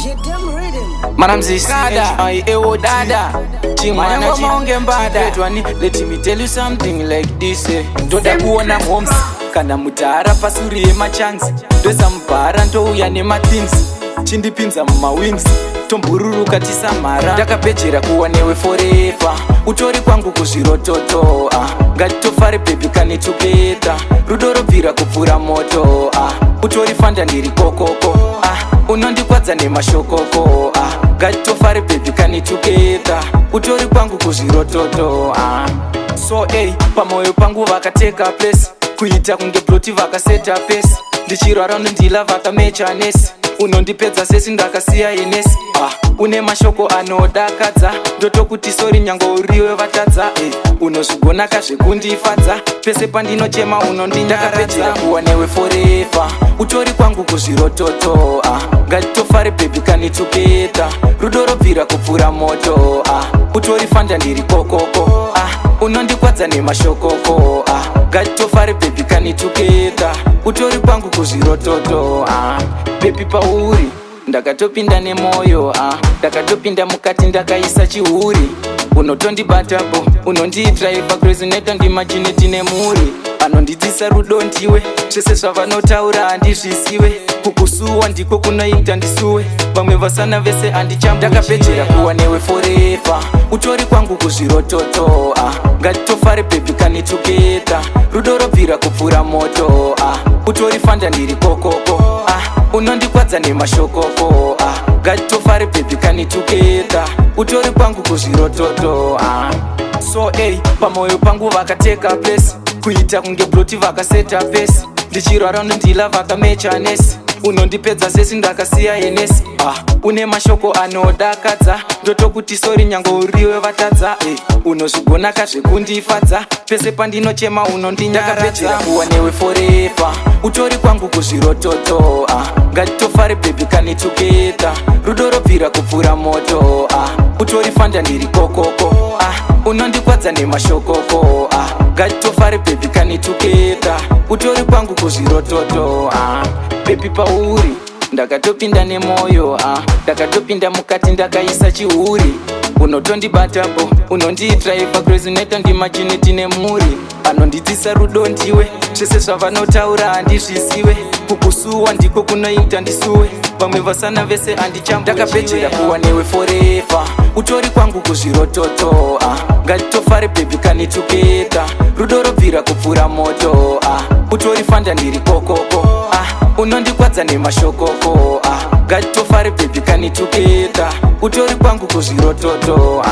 Jidim Riddim. Man, I'm Zisada, I ewo dada. Chimwana maonge mbada. Let me tell you something like this. Ndoda kuona moms kana mutara pasuri machansi. Dosa mpara ndouya things. Chindipinza wings. Tombururu katisa mara. Ndakapedzera kuwa newe forever. Utori kwangu kuzvirototo. Ngatitofare baby kani together. Rudo robvira kupfura moto. Utori fanda ndiri kokoko. Unondikwadza nemashokoko. Ngatitofare baby kani together. Utori kwangu kuzvirototo. So pamoyo pangu vakateka place. Kuita kunge ploti vakaseta pace. Ndichirwara unondila vakamecha nesi. Unondipedza sesi ndakasiya inesi. Une mashoko anodakadza. Ndotokuti sori nyango uriwe vatadza. Unozvigona kazvekundifadza. Pese pandinochema unondindaradza. Kuwa newe forever. Utori kwangu kuzvirototo. Ngatitofare baby kani together. Rudo robvira kupfura moto. Utori fanda ndiri kokoko. Unondikwadza nemashokoko. Ngatitofare baby kani together. Utori kwangu kuzvirototo. Baby pauri ndakatopinda nemoyo. Ndakatopinda mukati ndakaisa chihuri. Unotondibatapo unondidriva crazy neta ndimajineti nemuri. Anondidzisa rudo ndiwe. Zvese zvavanotaura handizvisiwe. Kukusuwa ndiko kunoita ndisuwe. Vamwe vasana vese handichambuchiwe. Ndakapedzera kuwa newe forever. Utori kwangu kuzvirototo. Ngatitofare baby kani together. Rudo robvira kupfura moto. Utori fanda ndiri kokoko. Unondikwadza nemashokoko. Ngatitofare baby kani together. Utori kwangu kuzvirototo. So pamoyo pangu vakateka place. Kuita kunge ploti vakaseta pace. Ndichirwara unondila vakamecha nesi. Unondipedza sesi ndakasiya enesi. Une mashoko anodakadza. Ndotokuti sori nyango uriwe vatadza. Unozvigona kazvekundifadza. Pese pandinochema unondinyaradza. Ndakapedzera kuwa newe forever. Utori kwangu kuzvirototo. Ngatitofare baby kani together. Rudo robvira kupfura moto. Utori fanda ndiri kokoko. Unondikwadza nemashokoko. Ngatitofare baby kani together. Utori kwangu kuzvirototo. Baby pauri ndakatopinda nemoyo. Ndakatopinda mukati ndakaisa chihuri. Unotondibatapo unondidriva crazy neta ndimajineti nemuri. Anondidzisa rudo ndiwe. Zvese zvavanotaura handizvisiwe. Kukusuwa ndiko kunoita ndisuwe. Vamwe vasana vese handichambuchiwe. Ndakapedzera kuwa newe forever. Utori kwangu kuzvirototo. Ngatitofare baby kani together. Rudo robvira kupfura moto. Utori fanda ndiri kokoko. Unondikwadza nemashokoko. Ngatitofare baby kani together. Utori kwangu kuzvirototo.